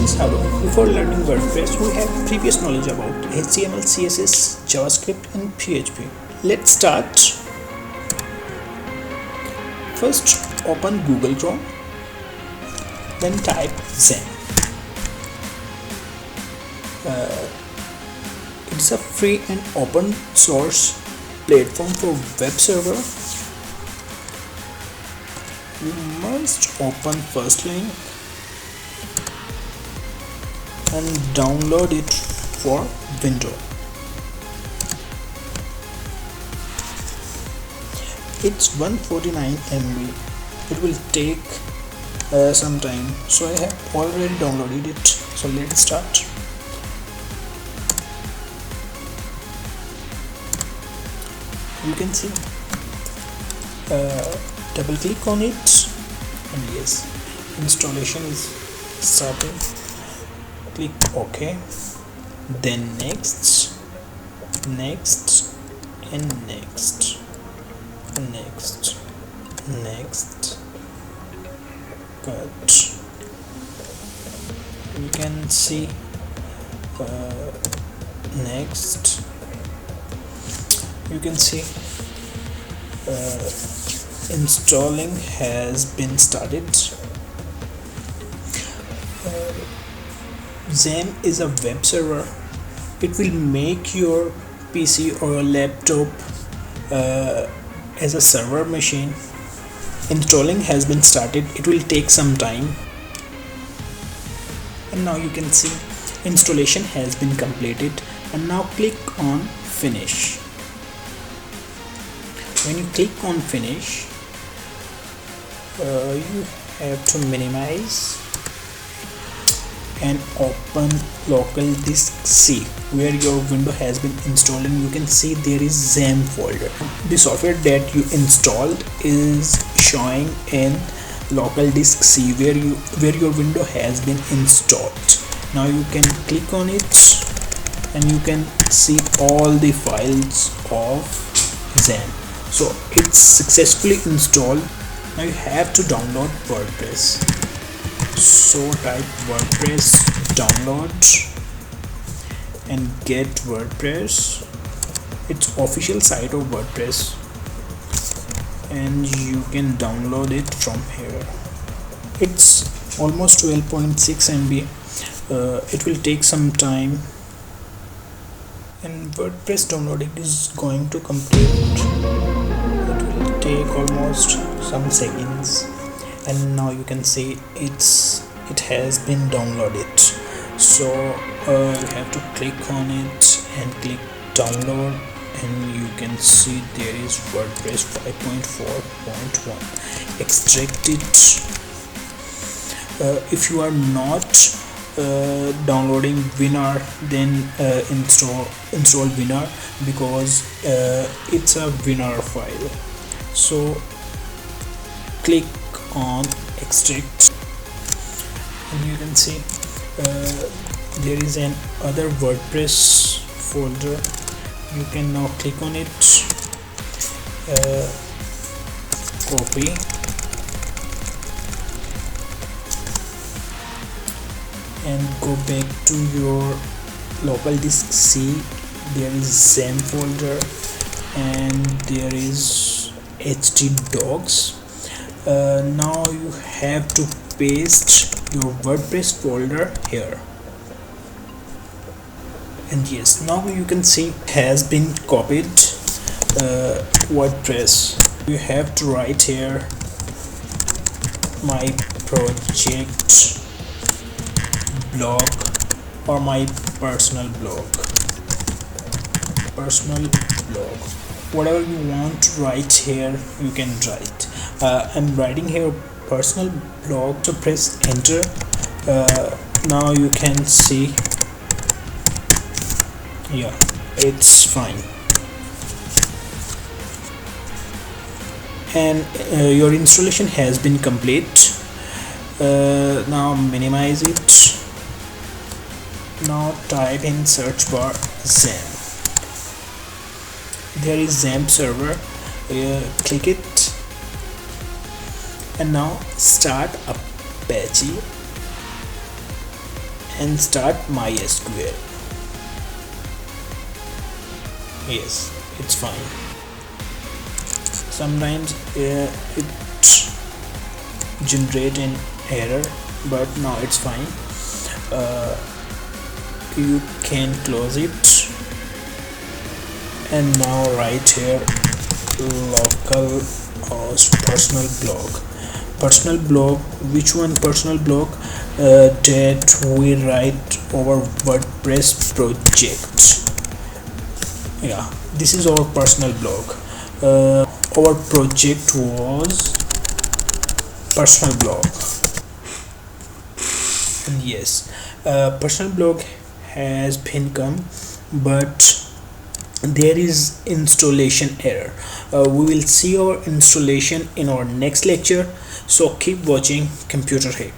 is hello. Before learning WordPress, we have previous knowledge about HTML, CSS, JavaScript and PHP. Let's start. First, open Google Chrome, then type xampp. It's a free and open source platform for web server. You must open first link and download it for Windows. It's 149 MB. It will take some time, so I have already downloaded it. So let's start. You can see, double click on it and yes, installation is starting. Click OK, then next and next, but you can see next. You can see installing has been started. Xampp is a web server. It will make your PC or a laptop as a server machine. Installing has been started. It will take some time. And now you can see installation has been completed. And now click on finish. When you click on finish, you have to minimize and open local disk C where your window has been installed, and you can see there is xampp folder. The software that you installed is showing in local disk C where your window has been installed. Now you can click on it and you can see all the files of xampp. So it's successfully installed. Now you have to download WordPress. So type WordPress download and get WordPress. It's official site of WordPress and you can download it from here. It's almost 12.6 MB. It will take some time, and WordPress downloading is going to complete. It will take almost some seconds, and now you can see it has been downloaded. So you have to click on it and click download, and you can see there is WordPress 5.4.1. extract it. If you are not downloading WinR, then install WinR, because it's a WinR file. So click on extract and you can see there is an other WordPress folder. You can now click on it, copy and go back to your local disk C. There is xampp folder and there is htdocs. Now you have to paste your WordPress folder here, and yes, now you can see has been copied. WordPress, you have to write here my project blog or my personal blog, whatever you want to write here you can write. I'm writing here personal blog, so press enter. Now you can see, yeah, it's fine, and your installation has been complete. Now minimize it. Now type in search bar xampp. There is xampp server. Click it and now start Apache and start MySQL. Yes, it's fine. Sometimes it generate an error, but now it's fine. You can close it, and now right here local personal blog. Which one? Personal blog that we write our WordPress project. Yeah, this is our personal blog. Our project was personal blog, and yes, personal blog has been come, but there is installation error. We will see our installation in our next lecture, so keep watching Computer Hack.